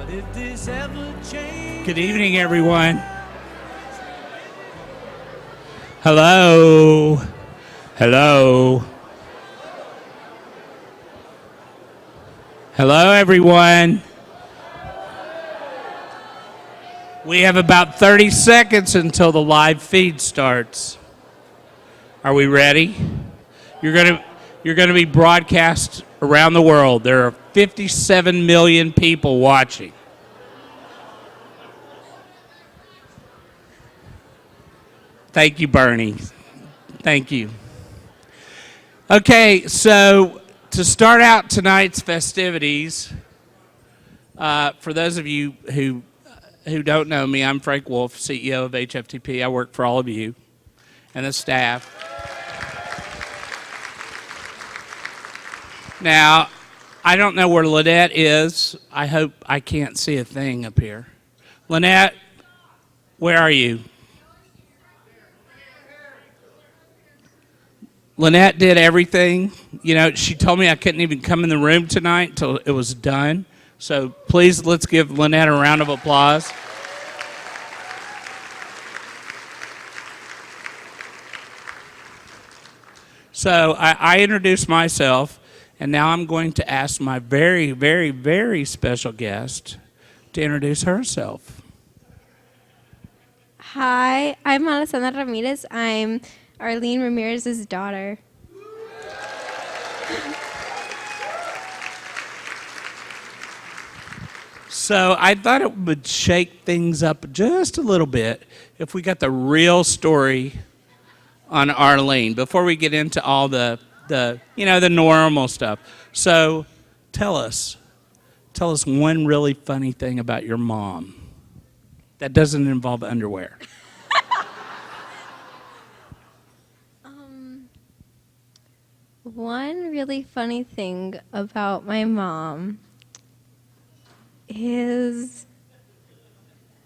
Good evening, everyone. Hello. Hello. Hello, everyone. We have about 30 seconds until the live feed starts. Are we ready? You're going to be broadcast around the world. There are 57 million people watching. Thank you, Bernie. Thank you. Okay, so to start out tonight's festivities, for those of you who don't know me, I'm Frank Wolf, CEO of HFTP. I work for all of you and the staff. Now, I don't know where Lynette is. I hope I can't see a thing up here. Lynette, where are you? Lynette did everything. You know, she told me I couldn't even come in the room tonight until it was done. So please, let's give Lynette a round of applause. So I introduced myself, and now I'm going to ask my very, very, very special guest to introduce herself. Hi, I'm Alessandra Ramirez. I'm Arlene Ramirez's daughter. So I thought it would shake things up just a little bit if we got the real story on Arlene before we get into all the normal stuff. So tell us one really funny thing about your mom that doesn't involve underwear. One really funny thing about my mom is,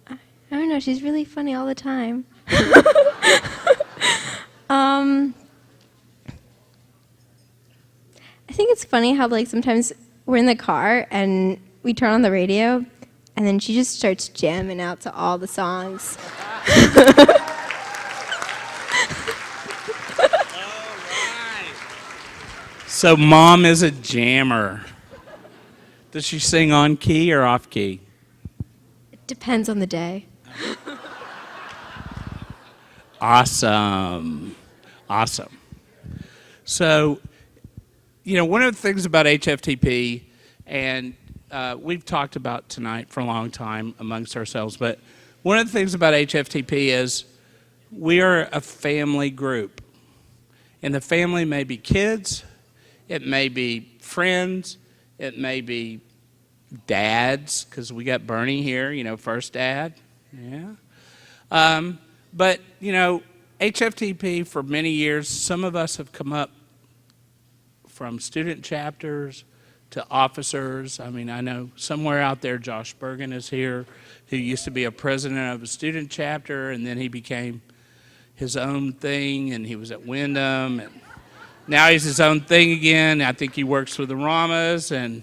I don't know, she's really funny all the time. I think it's funny how, like, sometimes we're in the car and we turn on the radio and then she just starts jamming out to all the songs. So mom is a jammer. Does she sing on key or off key? It depends on the day. Awesome. So, one of the things about HFTP, and we've talked about tonight for a long time amongst ourselves, but one of the things about HFTP is we are a family group. And the family may be kids, it may be friends, it may be dads, because we got Bernie here, first dad. Yeah. But, HFTP for many years, some of us have come up from student chapters to officers. I mean, I know somewhere out there Josh Bergen is here, who used to be a president of a student chapter, and then he became his own thing, and he was at Wyndham, and now he's his own thing again. I think he works for the Ramas, and,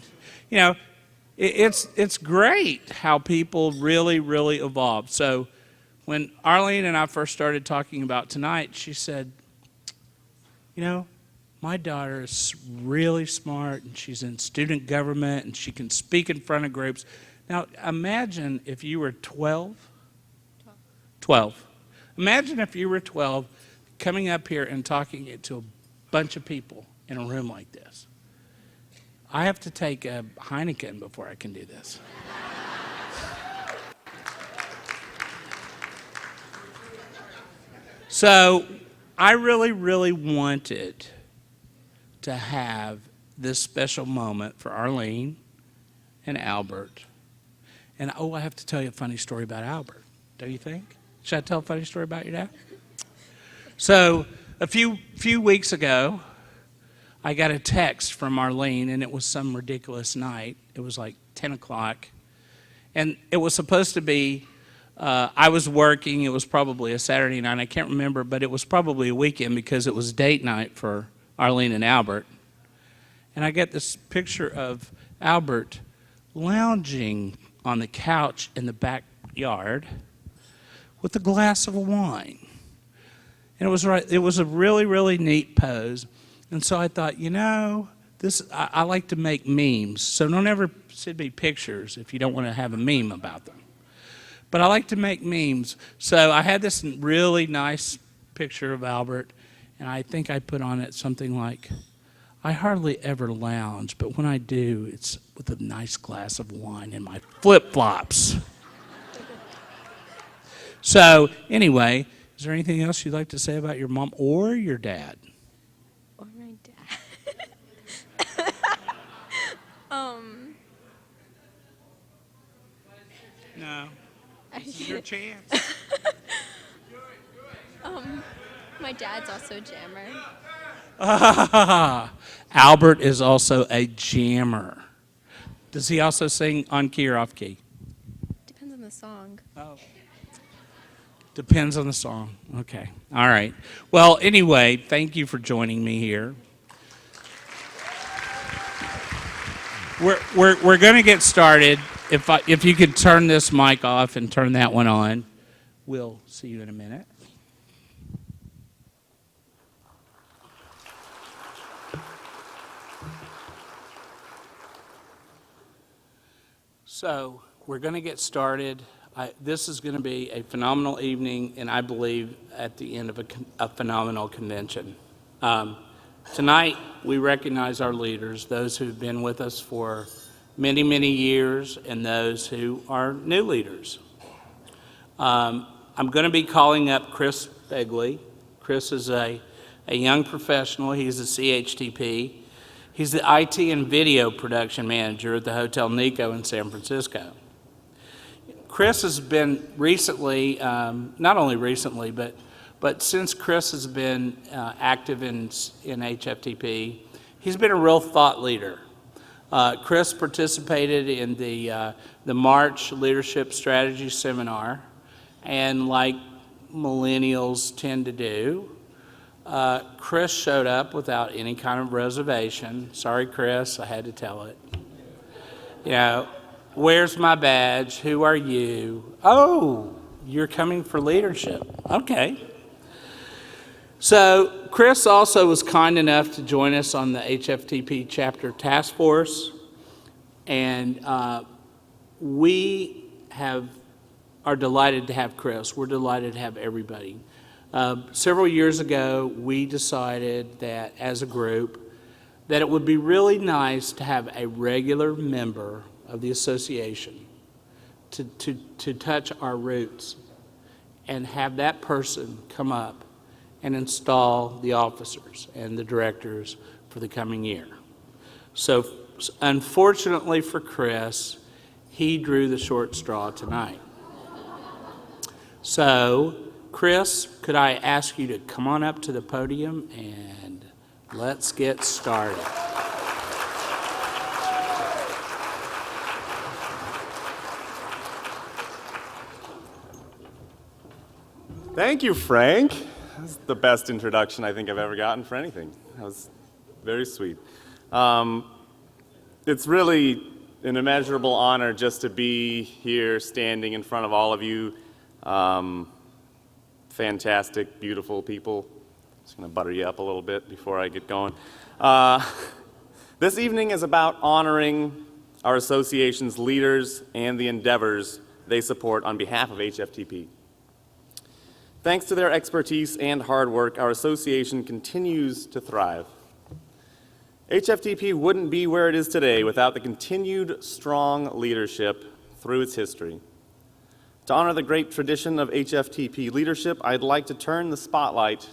it's great how people really, really evolve. So when Arlene and I first started talking about tonight, she said, my daughter is really smart, and she's in student government, and she can speak in front of groups. Now, imagine if you were 12. 12. Imagine if you were 12 coming up here and talking to a bunch of people in a room like this. I have to take a Heineken before I can do this. So I really, really wanted to have this special moment for Arlene and Albert. And I have to tell you a funny story about Albert, don't you think? Should I tell a funny story about your dad? So a few weeks ago, I got a text from Arlene, and it was some ridiculous night. It was like 10 o'clock. And it was supposed to be, I was working. It was probably a Saturday night. I can't remember, but it was probably a weekend because it was date night for Arlene and Albert. And I get this picture of Albert lounging on the couch in the backyard with a glass of wine. And it was a really, really neat pose. And so I thought, I like to make memes. So don't ever send me pictures if you don't want to have a meme about them. But I like to make memes. So I had this really nice picture of Albert, and I think I put on it something like, I hardly ever lounge, but when I do, it's with a nice glass of wine and my flip-flops. So anyway, is there anything else you'd like to say about your mom or your dad? Or my dad. No. This is your chance. My dad's also a jammer. Albert is also a jammer. Does he also sing on key or off key? Depends on the song. Oh. Depends on the song. Okay. All right. Well, anyway, thank you for joining me here. We're going to get started. If you could turn this mic off and turn that one on, we'll see you in a minute. So we're going to get started. This is going to be a phenomenal evening, and I believe at the end of a phenomenal convention. Tonight, we recognize our leaders, those who've been with us for many, many years, and those who are new leaders. I'm going to be calling up Chris Begley. Chris is a young professional. He's a CHTP. He's the IT and video production manager at the Hotel Nico in San Francisco. Chris has been recently, not only recently, but since Chris has been active in HFTP, he's been a real thought leader. Chris participated in the March Leadership Strategy Seminar, and like millennials tend to do, Chris showed up without any kind of reservation. Sorry, Chris, I had to tell it. Where's my badge? Who are you? Oh, you're coming for leadership. Okay. So Chris also was kind enough to join us on the HFTP chapter task force, and we are delighted to have Chris. We're delighted to have everybody. Several years ago, we decided that as a group, that it would be really nice to have a regular member of the association to touch our roots and have that person come up and install the officers and the directors for the coming year. So unfortunately for Chris, he drew the short straw tonight. So Chris, could I ask you to come on up to the podium and let's get started. Thank you, Frank. That's the best introduction I think I've ever gotten for anything. That was very sweet. It's really an immeasurable honor just to be here standing in front of all of you. Fantastic, beautiful people. Just going to butter you up a little bit before I get going. This evening is about honoring our association's leaders and the endeavors they support on behalf of HFTP. Thanks to their expertise and hard work, our association continues to thrive. HFTP wouldn't be where it is today without the continued strong leadership through its history. To honor the great tradition of HFTP leadership, I'd like to turn the spotlight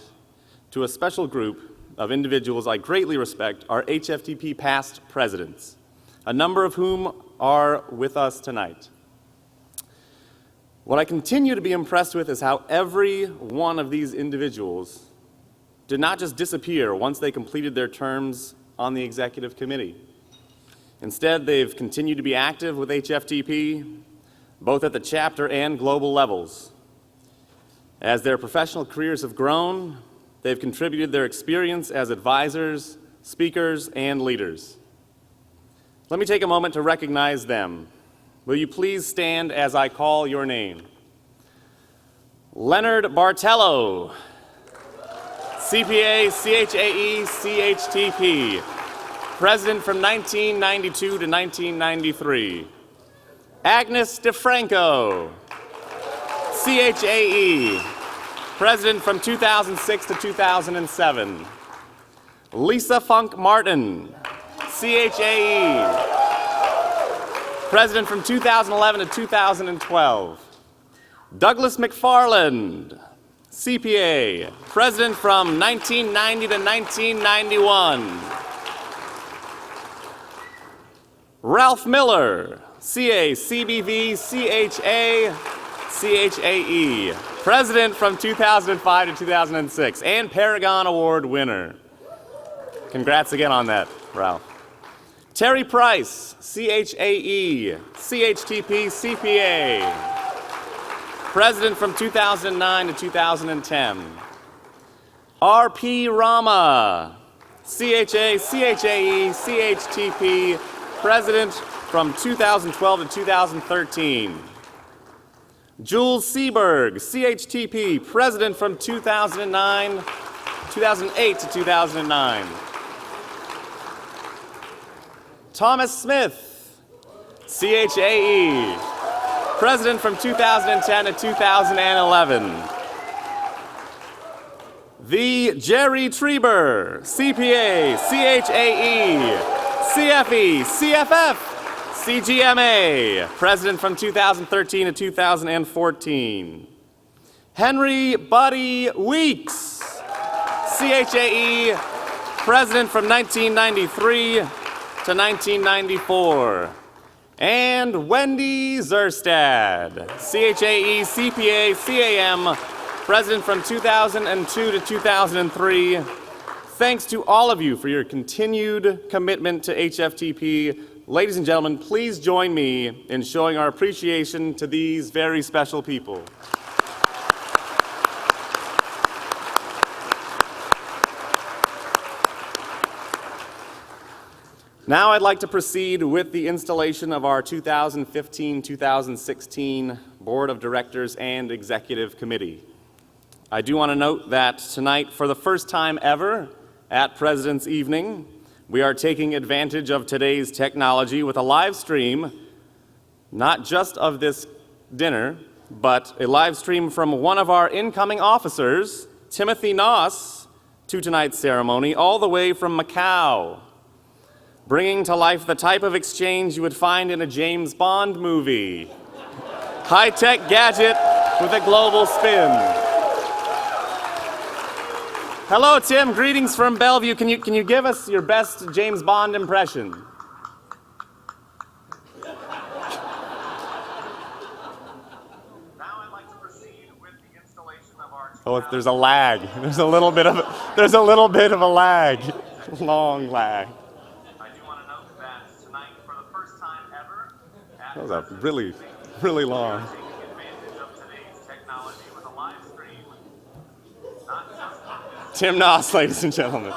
to a special group of individuals I greatly respect, our HFTP past presidents, a number of whom are with us tonight. What I continue to be impressed with is how every one of these individuals did not just disappear once they completed their terms on the executive committee. Instead, they've continued to be active with HFTP, both at the chapter and global levels. As their professional careers have grown, they've contributed their experience as advisors, speakers, and leaders. Let me take a moment to recognize them. Will you please stand as I call your name? Leonard Bartello, CPA, CHAE, CHTP, President from 1992 to 1993. Agnes DeFranco, CHAE, President from 2006 to 2007. Lisa Funk Martin, CHAE, President from 2011 to 2012. Douglas McFarland, CPA, President from 1990 to 1991. Ralph Miller, CA, CBV, CHA, CHAE, President from 2005 to 2006, and Paragon Award winner. Congrats again on that, Ralph. Terry Price, CHAE, CHTP, CPA, President from 2009 to 2010. RP Rama, CHA, CHAE, CHTP, President from 2012 to 2013. Jules Seberg, CHTP, President from 2008 to 2009. Thomas Smith, CHAE, President from 2010 to 2011. The Jerry Trieber, CPA, CHAE, CFE, CFF, CGMA, President from 2013 to 2014. Henry Buddy Weeks, CHAE, President from 1993 to 1994. And Wendy Zerstad, CHAE, CPA, CAM, President from 2002 to 2003. Thanks to all of you for your continued commitment to HFTP. Ladies and gentlemen, please join me in showing our appreciation to these very special people. Now I'd like to proceed with the installation of our 2015-2016 Board of Directors and Executive Committee. I do want to note that tonight, for the first time ever at President's Evening, we are taking advantage of today's technology with a live stream, not just of this dinner, but a live stream from one of our incoming officers, Timothy Noss, to tonight's ceremony, all the way from Macau, bringing to life the type of exchange you would find in a James Bond movie. High-tech gadget with a global spin. Hello, Tim. Greetings from Bellevue. Can you give us your best James Bond impression? Now I'd like to proceed with the installation of our. Oh, there's a lag. There's a little bit of a lag. Long lag. I do want to note that tonight, for the first time ever, that was a really, really long. Tim Noss, ladies and gentlemen.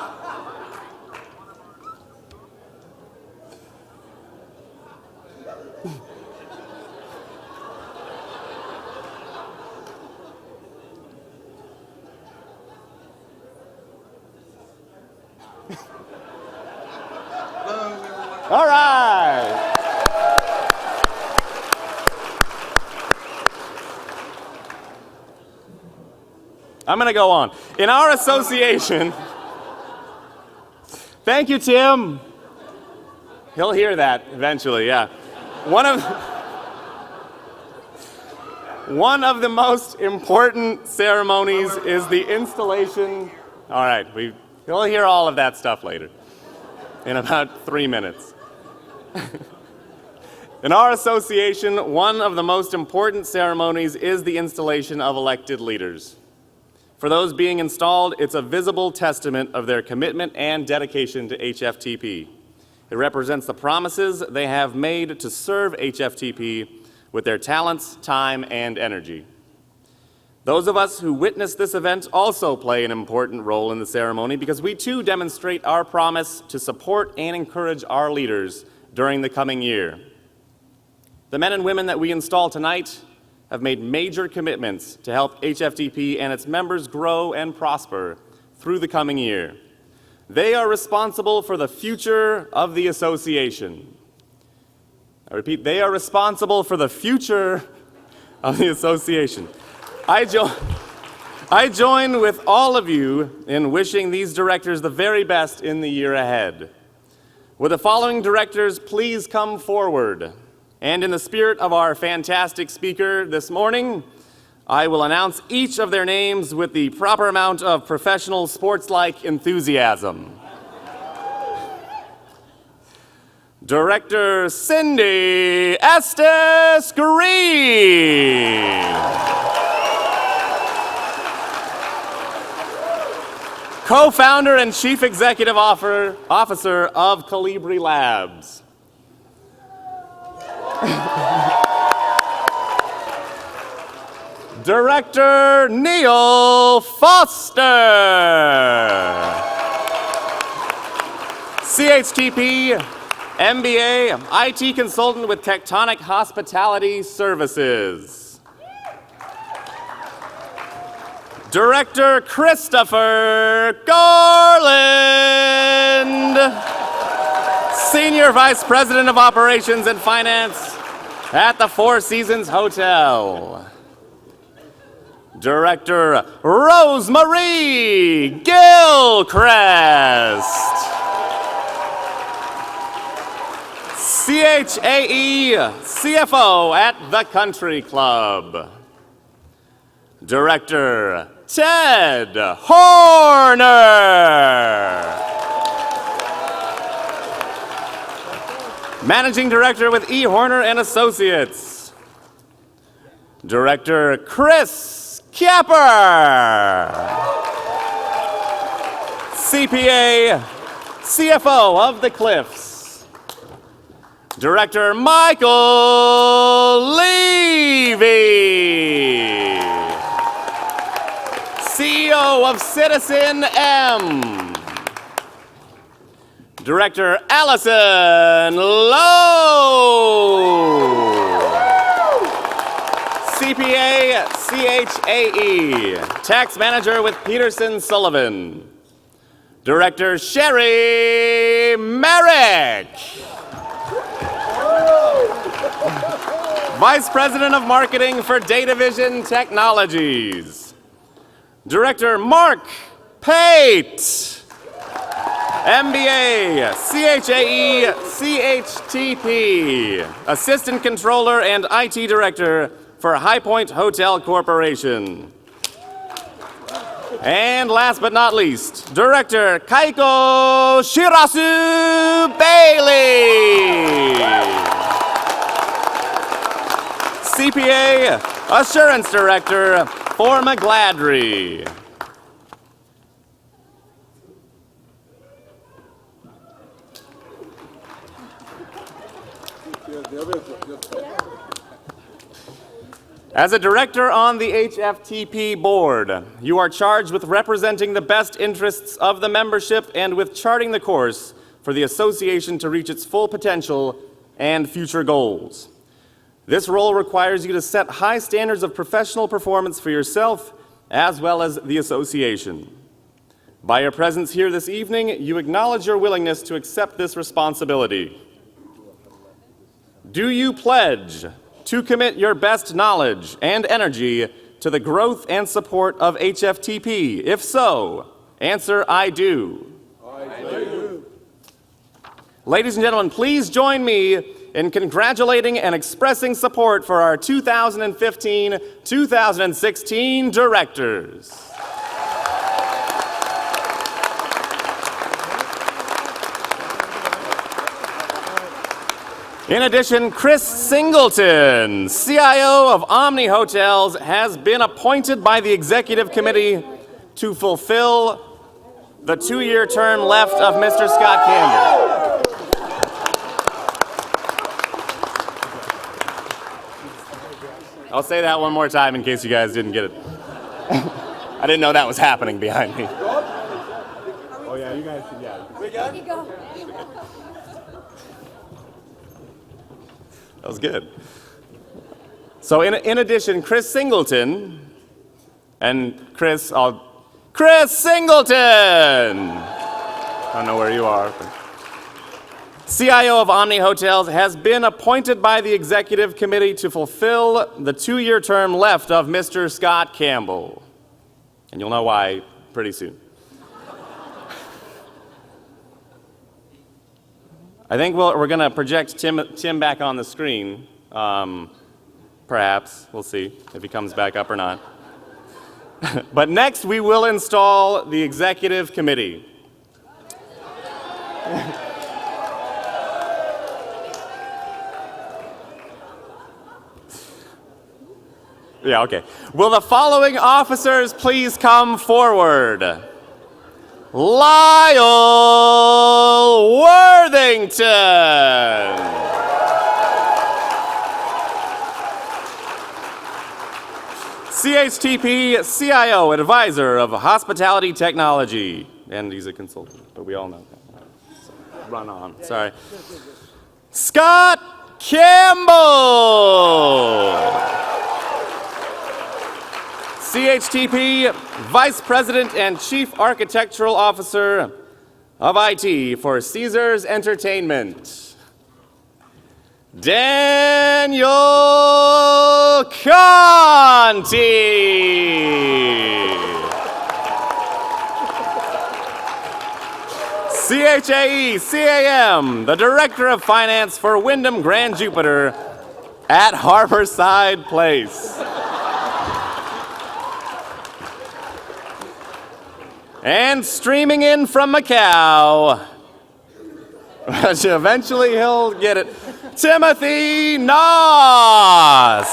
All right. I'm going to go on. In our association, thank you, Tim. He'll hear that eventually, yeah. One of the most important ceremonies is the installation. All right, he'll hear all of that stuff later, in about 3 minutes. In our association, one of the most important ceremonies is the installation of elected leaders. For those being installed, it's a visible testament of their commitment and dedication to HFTP. It represents the promises they have made to serve HFTP with their talents, time, and energy. Those of us who witness this event also play an important role in the ceremony because we too demonstrate our promise to support and encourage our leaders during the coming year. The men and women that we install tonight have made major commitments to help HFTP and its members grow and prosper through the coming year. They are responsible for the future of the association. I repeat, they are responsible for the future of the association. I join with all of you in wishing these directors the very best in the year ahead. Would the following directors please come forward? And in the spirit of our fantastic speaker this morning, I will announce each of their names with the proper amount of professional sports-like enthusiasm. Director Cindy Estes Green. Co-founder and Chief Executive Officer of Calibri Labs. Director Neil Foster. CHTP, MBA, IT consultant with Tectonic Hospitality Services. Director Christopher Garland. Senior Vice President of Operations and Finance at the Four Seasons Hotel. Director Rosemarie Gilchrist. CHAE CFO at the Country Club. Director Ted Horner. Managing Director with E. Horner and Associates. Director Chris Capper. CPA, CFO of The Cliffs. Director Michael Levy. CEO of Citizen M. Director Allison Lowe. CPA, CHAE, Tax Manager with Peterson Sullivan. Director Sherry Merrick. Vice President of Marketing for Datavision Technologies. Director Mark Pate. MBA, CHAE, CHTP, Assistant Controller and IT Director for High Point Hotel Corporation. And last but not least, Director Kaiko Shirasu Bailey. CPA, Assurance Director for McGladrey. As a director on the HFTP board, you are charged with representing the best interests of the membership and with charting the course for the association to reach its full potential and future goals. This role requires you to set high standards of professional performance for yourself as well as the association. By your presence here this evening, you acknowledge your willingness to accept this responsibility. Do you pledge to commit your best knowledge and energy to the growth and support of HFTP? If so, answer, I do. I do. Ladies and gentlemen, please join me in congratulating and expressing support for our 2015-2016 directors. In addition, Chris Singleton, CIO of Omni Hotels, has been appointed by the Executive Committee to fulfill the 2-year term left of Mr. Scott Campbell. I'll say that one more time in case you guys didn't get it. I didn't know that was happening behind me. Oh yeah, you guys, yeah. We got it? That was good. So in addition, Chris Singleton, and Chris Singleton! I don't know where you are. CIO of Omni Hotels has been appointed by the executive committee to fulfill the 2-year term left of Mr. Scott Campbell. And you'll know why pretty soon. I think we're going to project Tim back on the screen. Perhaps. We'll see if he comes back up or not. But next, we will install the executive committee. Yeah, okay. Will the following officers please come forward? Lyle Worthington. CHTP CIO, advisor of hospitality technology. And he's a consultant, but we all know that. So, run on, sorry. Scott Campbell. CHTP Vice President and Chief Architectural Officer of IT for Caesars Entertainment. Daniel Conti. CHAE CAM, the Director of Finance for Wyndham Grand Jupiter at Harborside Place. And streaming in from Macau, which eventually he'll get it, Timothy Noss.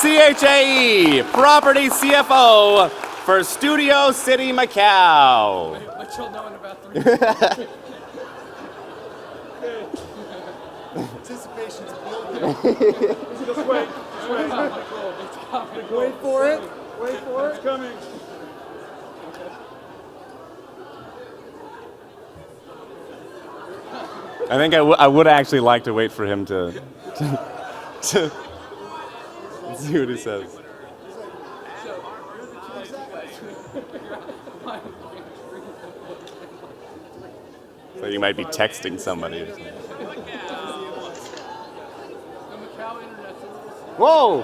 CHAE, Property CFO for Studio City Macau. Let y'all know in about 3 Anticipation's building. Just wait. Wait for it. Wait for it. It's coming. I think I would actually like to wait for him to see what he says. So you might be texting somebody or something. Whoa!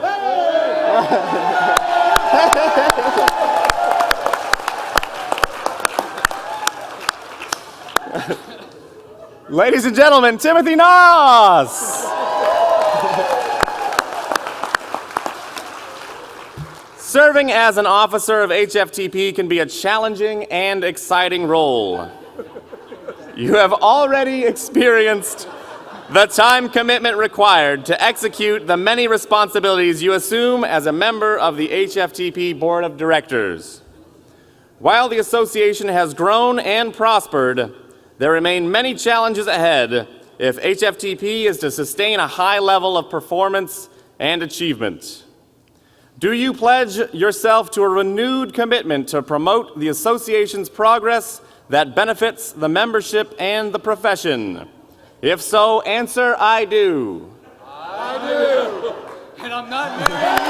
Ladies and gentlemen, Timothy Noss! Serving as an officer of HFTP can be a challenging and exciting role. You have already experienced the time commitment required to execute the many responsibilities you assume as a member of the HFTP Board of Directors. While the association has grown and prospered, there remain many challenges ahead if HFTP is to sustain a high level of performance and achievement. Do you pledge yourself to a renewed commitment to promote the association's progress that benefits the membership and the profession? If so, answer, I do. I do. And I'm not married.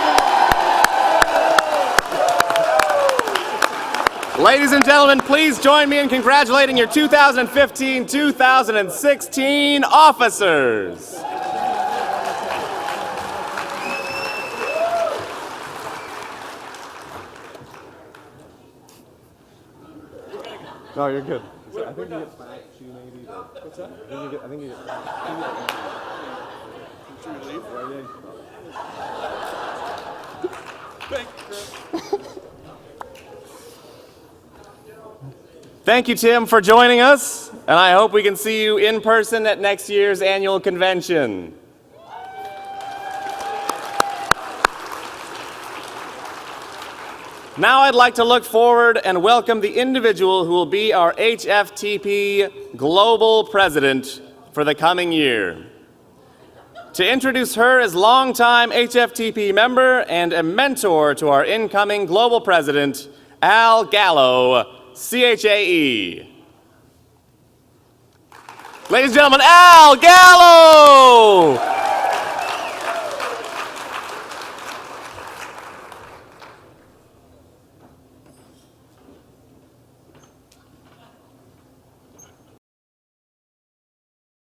Ladies and gentlemen, please join me in congratulating your 2015-2016 officers. No, you're good. I think you get back to maybe. What's that? I think you get back to. Should we leave? Thank you, Chris. Thank you, Tim, for joining us, and I hope we can see you in person at next year's annual convention. Now I'd like to look forward and welcome the individual who will be our HFTP Global President for the coming year. To introduce her as longtime HFTP member and a mentor to our incoming Global President, Al Gallo, CHAE. Ladies and gentlemen, Al Gallo!